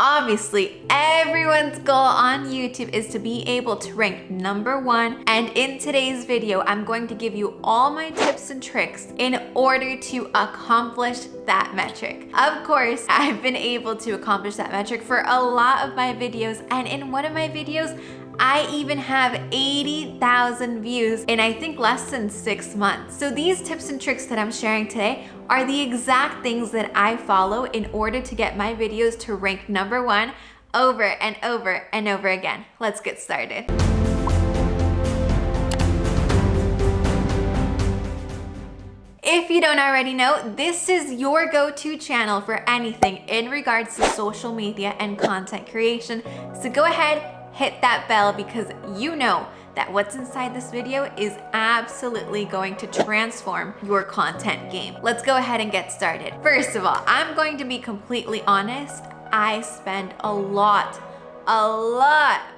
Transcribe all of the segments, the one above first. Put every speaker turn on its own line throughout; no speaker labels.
Obviously, everyone's goal on YouTube is to be able to rank #1. And in today's video, I'm going to give you all my tips and tricks in order to accomplish that metric. Of course, I've been able to accomplish that metric for a lot of my videos. And in one of my videos, I even have 80,000 views in I think less than 6 months. So these tips and tricks that I'm sharing today are the exact things that I follow in order to get my videos to rank #1 over and over and over again. Let's get started. If you don't already know, this is your go-to channel for anything in regards to social media and content creation. So go ahead, hit that bell because you know that what's inside this video is absolutely going to transform your content game. Let's go ahead and get started. First of all, I'm going to be completely honest. I spend a lot.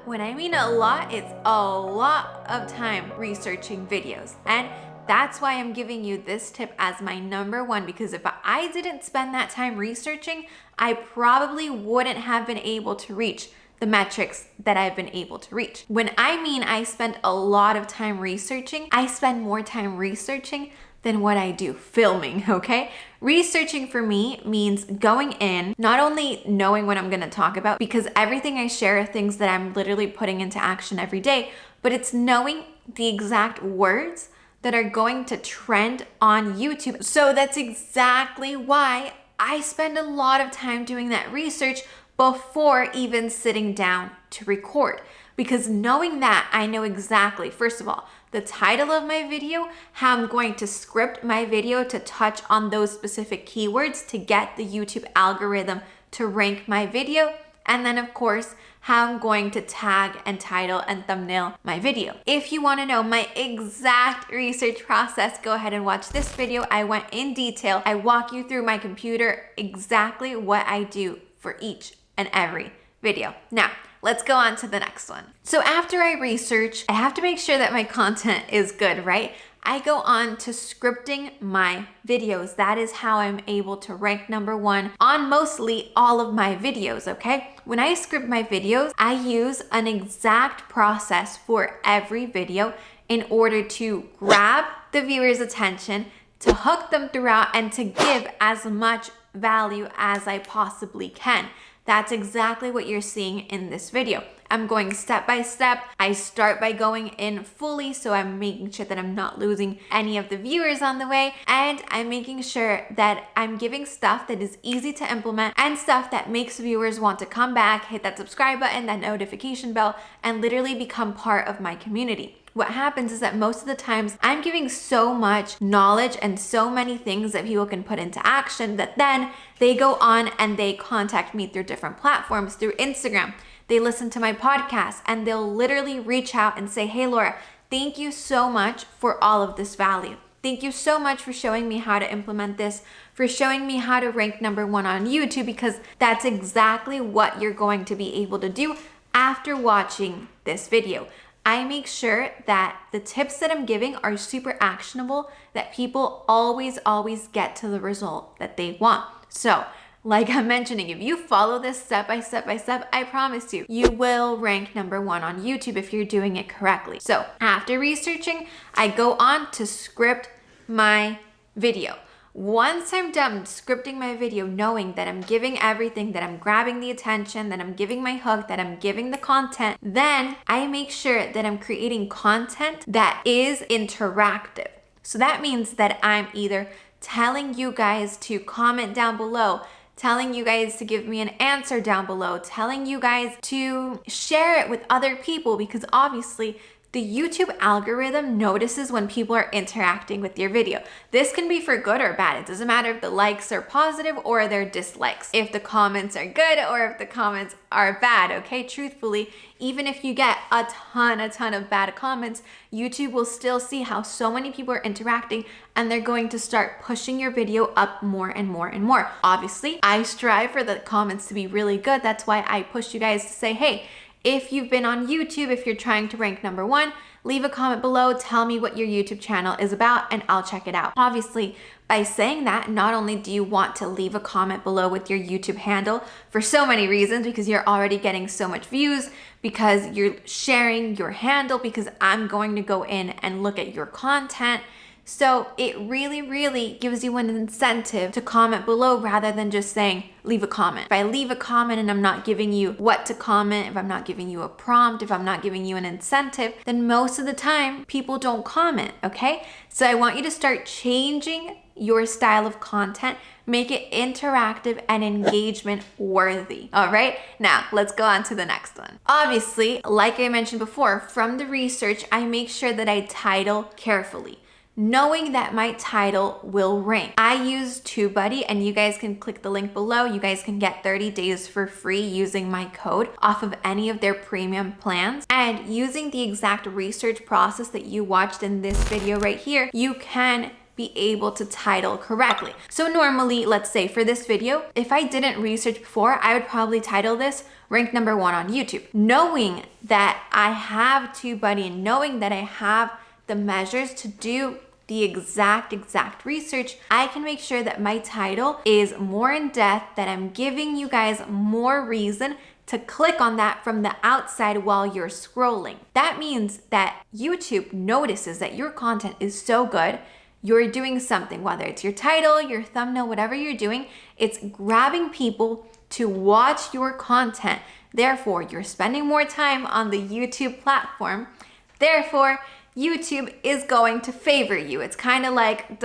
When I mean a lot, it's a lot of time researching videos. And that's why I'm giving you this tip as my #1, because if I didn't spend that time researching, I probably wouldn't have been able to reach the metrics that I've been able to reach. When I mean I spend a lot of time researching, I spend more time researching than what I do filming, okay? Researching for me means going in, not only knowing what I'm gonna talk about, because everything I share are things that I'm literally putting into action every day, but it's knowing the exact words that are going to trend on YouTube. So that's exactly why I spend a lot of time doing that research before even sitting down to record. Because knowing that, I know exactly, first of all, the title of my video, how I'm going to script my video to touch on those specific keywords to get the YouTube algorithm to rank my video. And then of course, how I'm going to tag and title and thumbnail my video. If you want to know my exact research process, go ahead and watch this video. I went in detail. I walk you through my computer exactly what I do for each and every video. Now, let's go on to the next one. So after I research, I have to make sure that my content is good, right? I go on to scripting my videos. That is how I'm able to rank #1 on mostly all of my videos, okay? When I script my videos, I use an exact process for every video in order to grab the viewer's attention, to hook them throughout, and to give as much value as I possibly can. That's exactly what you're seeing in this video. I'm going step by step. I start by going in fully, so I'm making sure that I'm not losing any of the viewers on the way, and I'm making sure that I'm giving stuff that is easy to implement and stuff that makes viewers want to come back, hit that subscribe button, that notification bell, and literally become part of my community. What happens is that most of the times I'm giving so much knowledge and so many things that people can put into action that then they go on and they contact me through different platforms, through Instagram. They listen to my podcast and they'll literally reach out and say, "Hey Laura, thank you so much for all of this value. Thank you so much for showing me how to implement this, for showing me how to rank #1 on YouTube," because that's exactly what you're going to be able to do after watching this video. I make sure that the tips that I'm giving are super actionable, that people always get to the result that they want. So, like I'm mentioning, if you follow this step by step, I promise you, you will rank #1 on YouTube if you're doing it correctly. So after researching, I go on to script my video. Once I'm done scripting my video, knowing that I'm giving everything, that I'm grabbing the attention, that I'm giving my hook, that I'm giving the content, then I make sure that I'm creating content that is interactive. So that means that I'm either telling you guys to comment down below, telling you guys to give me an answer down below, telling you guys to share it with other people, because obviously the YouTube algorithm notices when people are interacting with your video. This can be for good or bad. It doesn't matter if the likes are positive or they're dislikes, if the comments are good or if the comments are bad, okay? Truthfully, even if you get a ton of bad comments, YouTube will still see how so many people are interacting and they're going to start pushing your video up more and more and more. Obviously, I strive for the comments to be really good. That's why I push you guys to say, hey, If you've been on YouTube, if you're trying to rank number 1, leave a comment below, tell me what your YouTube channel is about, and I'll check it out. Obviously, by saying that, not only do you want to leave a comment below with your YouTube handle for so many reasons, because you're already getting so much views, because you're sharing your handle, because I'm going to go in and look at your content. So it really gives you an incentive to comment below rather than just saying, leave a comment. If I leave a comment and I'm not giving you what to comment, if I'm not giving you a prompt, if I'm not giving you an incentive, then most of the time people don't comment, okay? So I want you to start changing your style of content, make it interactive and engagement worthy. All right, now let's go on to the next one. Obviously, like I mentioned before, from the research, I make sure that I title carefully, knowing that my title will rank. I use TubeBuddy, and you guys can click the link below. You guys can get 30 days for free using my code off of any of their premium plans. And using the exact research process that you watched in this video right here, you can be able to title correctly. So normally, let's say for this video, if I didn't research before, I would probably title this rank number 1 on YouTube. Knowing that I have TubeBuddy and knowing that I have the measures to do the exact research, I can make sure that my title is more in depth, that I'm giving you guys more reason to click on that from the outside while you're scrolling. That means that YouTube notices that your content is so good, you're doing something, whether it's your title, your thumbnail, whatever you're doing, it's grabbing people to watch your content. Therefore, you're spending more time on the YouTube platform. Therefore, YouTube is going to favor you. It's kind of like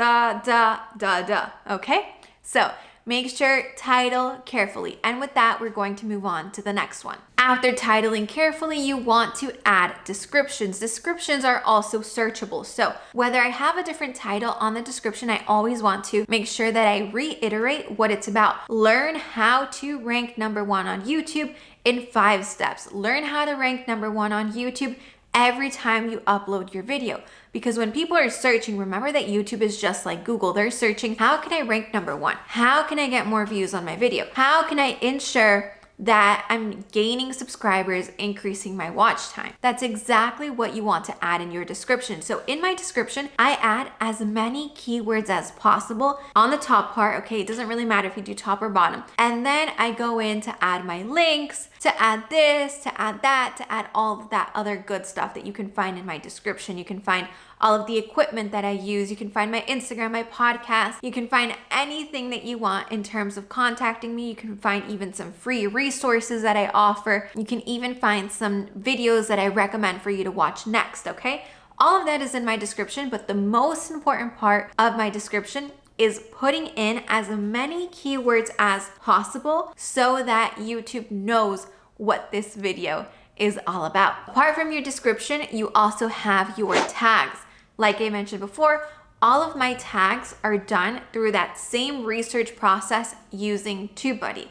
okay? So make sure title carefully. And with that, we're going to move on to the next one. After titling carefully, you want to add descriptions. Descriptions are also searchable. So whether I have a different title on the description, I always want to make sure that I reiterate what it's about. Learn how to rank number 1 on YouTube in 5 steps. Learn how to rank number 1 on YouTube every time you upload your video. Because when people are searching, remember that YouTube is just like Google. They're searching, how can I rank number 1? How can I get more views on my video? How can I ensure that I'm gaining subscribers, increasing my watch time? That's exactly what you want to add in your description. So in my description, I add as many keywords as possible on the top part. Okay, it doesn't really matter if you do top or bottom. And then I go in to add my links, to add this, to add that, to add all of that other good stuff that you can find in my description. You can find all of the equipment that I use. You can find my Instagram, my podcast. You can find anything that you want in terms of contacting me. You can find even some free resources that I offer. You can even find some videos that I recommend for you to watch next, okay? All of that is in my description, but the most important part of my description is putting in as many keywords as possible so that YouTube knows what this video is all about. Apart from your description, you also have your tags. Like I mentioned before, all of my tags are done through that same research process using TubeBuddy.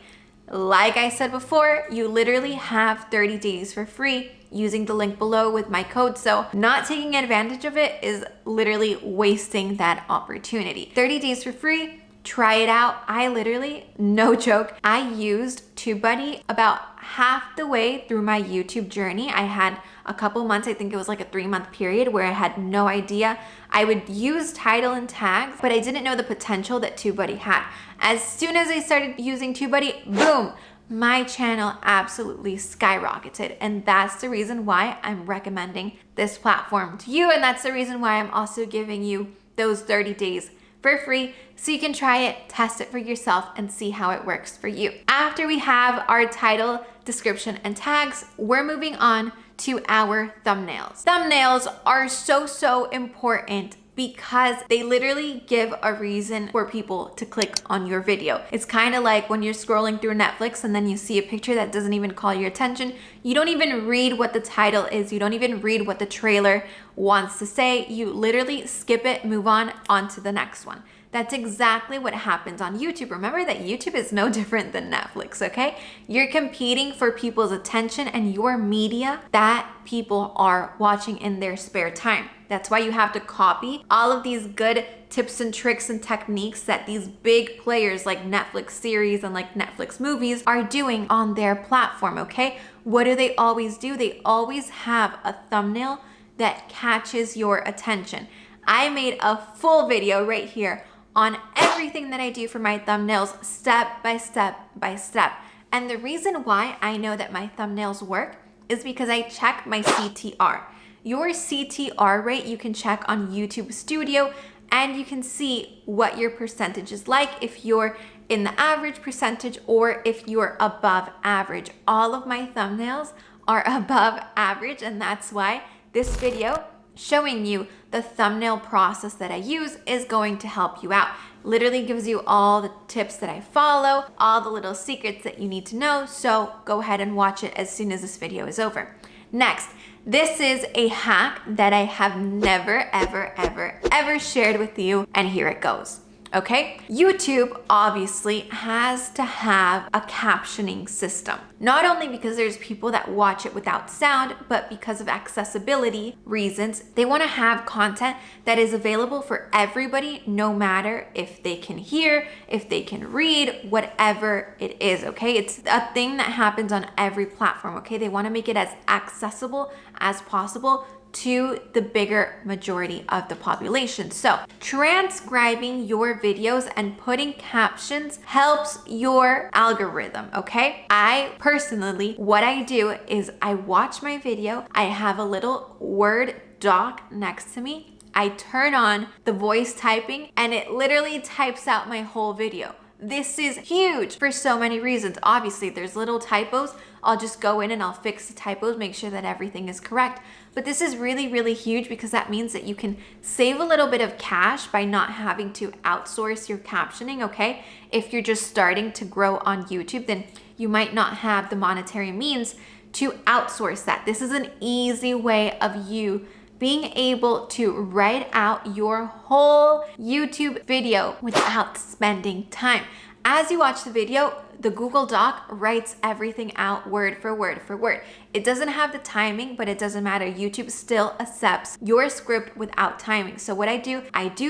Like I said before, you literally have 30 days for free using the link below with my code. So not taking advantage of it is literally wasting that opportunity. 30 days for free, try it out. I literally, no joke, I used TubeBuddy about half the way through my YouTube journey. I had a couple months, I think it was like a 3-month period where I had no idea. I would use title and tags, but I didn't know the potential that TubeBuddy had. As soon as I started using TubeBuddy, boom, my channel absolutely skyrocketed. And that's the reason why I'm recommending this platform to you. And that's the reason why I'm also giving you those 30 days for free so you can try it, test it for yourself, and see how it works for you. After we have our title, description, and tags, we're moving on to our thumbnails. Thumbnails are so important because they literally give a reason for people to click on your video. It's kind of like when you're scrolling through Netflix and then you see a picture that doesn't even call your attention. You don't even read what the title is. You don't even read what the trailer wants to say. You literally skip it, move on to the next one. That's exactly what happens on YouTube. Remember that YouTube is no different than Netflix, okay? You're competing for people's attention and your media that people are watching in their spare time. That's why you have to copy all of these good tips and tricks and techniques that these big players like Netflix series and like Netflix movies are doing on their platform, okay? What do they always do? They always have a thumbnail that catches your attention. I made a full video right here on everything that I do for my thumbnails, step by step by step. And the reason why I know that my thumbnails work is because I check my CTR. Your CTR rate you can check on YouTube Studio, and you can see what your percentage is like, if you're in the average percentage or if you're above average. All of my thumbnails are above average, and that's why this video showing you the thumbnail process that I use is going to help you out. Literally gives you all the tips that I follow, all the little secrets that you need to know. So go ahead and watch it as soon as this video is over. Next, this is a hack that I have never, ever shared with you, and here it goes. Okay, YouTube obviously has to have a captioning system. Not only because there's people that watch it without sound, but because of accessibility reasons, they want to have content that is available for everybody, no matter if they can hear, if they can read, whatever it is, okay? It's a thing that happens on every platform, okay? They want to make it as accessible as possible to the bigger majority of the population. So transcribing your videos and putting captions helps your algorithm, okay? I personally, what I do is I watch my video, I have a little Word doc next to me, I turn on the voice typing, and it literally types out my whole video. This is huge for so many reasons. Obviously, there's little typos. I'll just go in and I'll fix the typos, make sure that everything is correct. But this is really huge because that means that you can save a little bit of cash by not having to outsource your captioning, okay? If you're just starting to grow on YouTube, then you might not have the monetary means to outsource that. This is an easy way of you being able to write out your whole YouTube video without spending time. As you watch the video, the Google Doc writes everything out word for word for word. It doesn't have the timing, but it doesn't matter. YouTube still accepts your script without timing. So what I do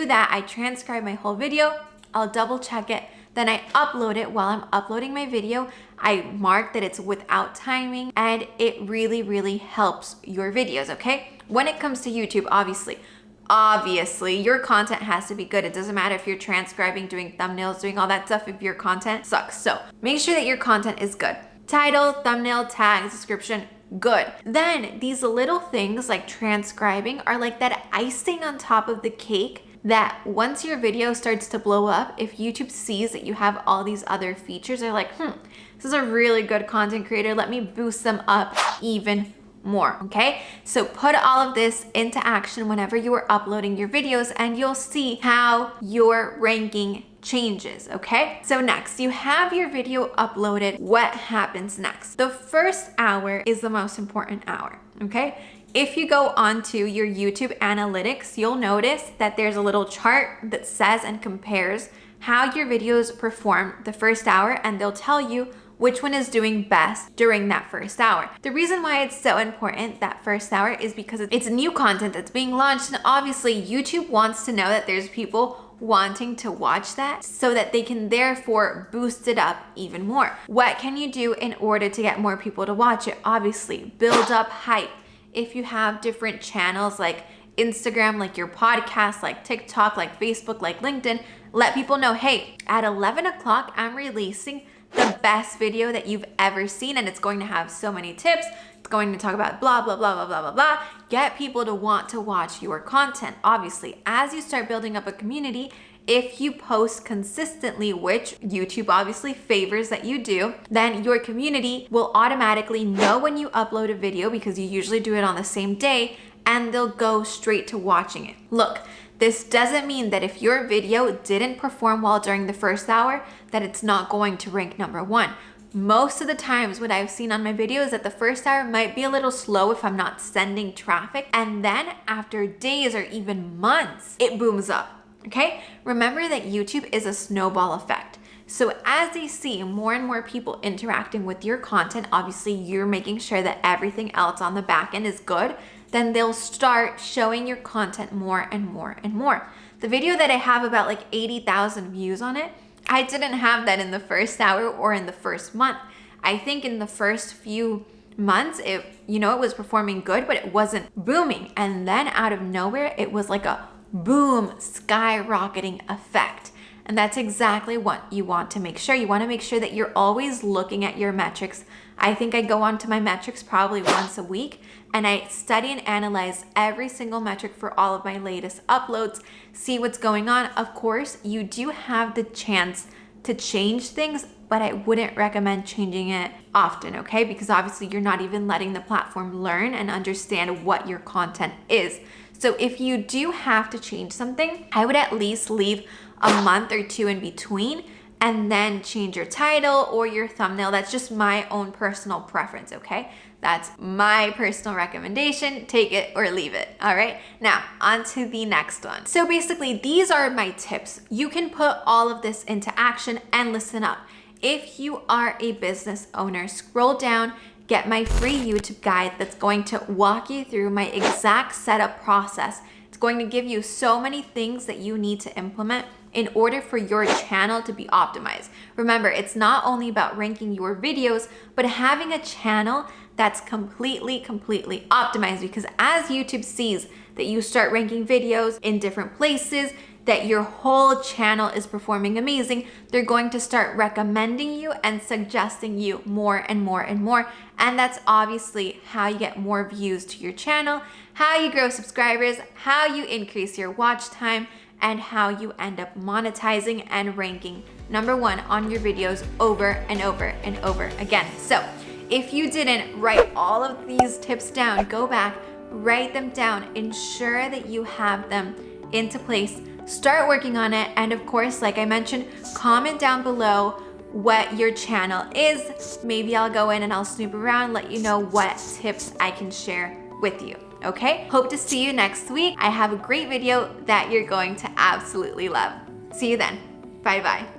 that, I transcribe my whole video, I'll double check it, then I upload it. While I'm uploading my video, I mark that it's without timing, and it really helps your videos, okay? When it comes to YouTube, obviously your content has to be good. It doesn't matter if you're transcribing, doing thumbnails, doing all that stuff if your content sucks. So make sure that your content is good. Title, thumbnail, tags, description, good. Then these little things like transcribing are like that icing on top of the cake that once your video starts to blow up, if YouTube sees that you have all these other features, they're like, this is a really good content creator. Let me boost them up even more, okay? So put all of this into action whenever you are uploading your videos, and you'll see how your ranking changes, okay? So next, you have your video uploaded. What happens next? The first hour is the most important hour, okay? If you go onto your YouTube analytics, you'll notice that there's a little chart that says and compares how your videos perform the first hour, and they'll tell you which one is doing best during that first hour. The reason why it's so important, that first hour, is because it's new content that's being launched, and obviously YouTube wants to know that there's people wanting to watch that so that they can therefore boost it up even more. What can you do in order to get more people to watch it? Obviously, build up hype. If you have different channels like Instagram, like your podcast, like TikTok, like Facebook, like LinkedIn, let people know, hey, at 11 o'clock, I'm releasing the best video that you've ever seen, and it's going to have so many tips. It's going to talk about blah, blah, blah, blah, blah, blah, blah. Get people to want to watch your content. Obviously, as you start building up a community, if you post consistently, which YouTube obviously favors that you do, then your community will automatically know when you upload a video, because you usually do it on the same day, and they'll go straight to watching it. Look, this doesn't mean that if your video didn't perform well during the first hour, that it's not going to rank number one. Most of the times what I've seen on my videos is that the first hour might be a little slow if I'm not sending traffic, and then after days or even months, it booms up, okay? Remember that YouTube is a snowball effect. So as they see more and more people interacting with your content, obviously you're making sure that everything else on the back end is good, then they'll start showing your content more and more and more. The video that I have about like 80,000 views on it, I didn't have that in the first hour or in the first month. I think in the first few months, it was performing good, but it wasn't booming. And then out of nowhere, it was like a boom, skyrocketing effect. And that's exactly what you want to make sure. You want to make sure that you're always looking at your metrics. I think I go onto my metrics probably once a week, and I study and analyze every single metric for all of my latest uploads, see what's going on. Of course, you do have the chance to change things, but I wouldn't recommend changing it often, okay? Because obviously you're not even letting the platform learn and understand what your content is. So if you do have to change something, I would at least leave a month or two in between and then change your title or your thumbnail. That's just my own personal preference, okay? That's my personal recommendation. Take it or leave it, all right? Now, on to the next one. So basically, these are my tips. You can put all of this into action and listen up. If you are a business owner, scroll down, get my free YouTube guide that's going to walk you through my exact setup process. It's going to give you so many things that you need to implement in order for your channel to be optimized. Remember, it's not only about ranking your videos, but having a channel that's completely optimized, because as YouTube sees that you start ranking videos in different places, that your whole channel is performing amazing, they're going to start recommending you and suggesting you more and more and more. And that's obviously how you get more views to your channel, how you grow subscribers, how you increase your watch time, and how you end up monetizing and ranking #1 on your videos over and over and over again. So if you didn't write all of these tips down, go back, write them down, ensure that you have them into place, start working on it. And of course, like I mentioned, comment down below what your channel is. Maybe I'll go in and I'll snoop around, let you know what tips I can share with you. Okay, hope to see you next week. I have a great video that you're going to absolutely love. See you then. Bye bye.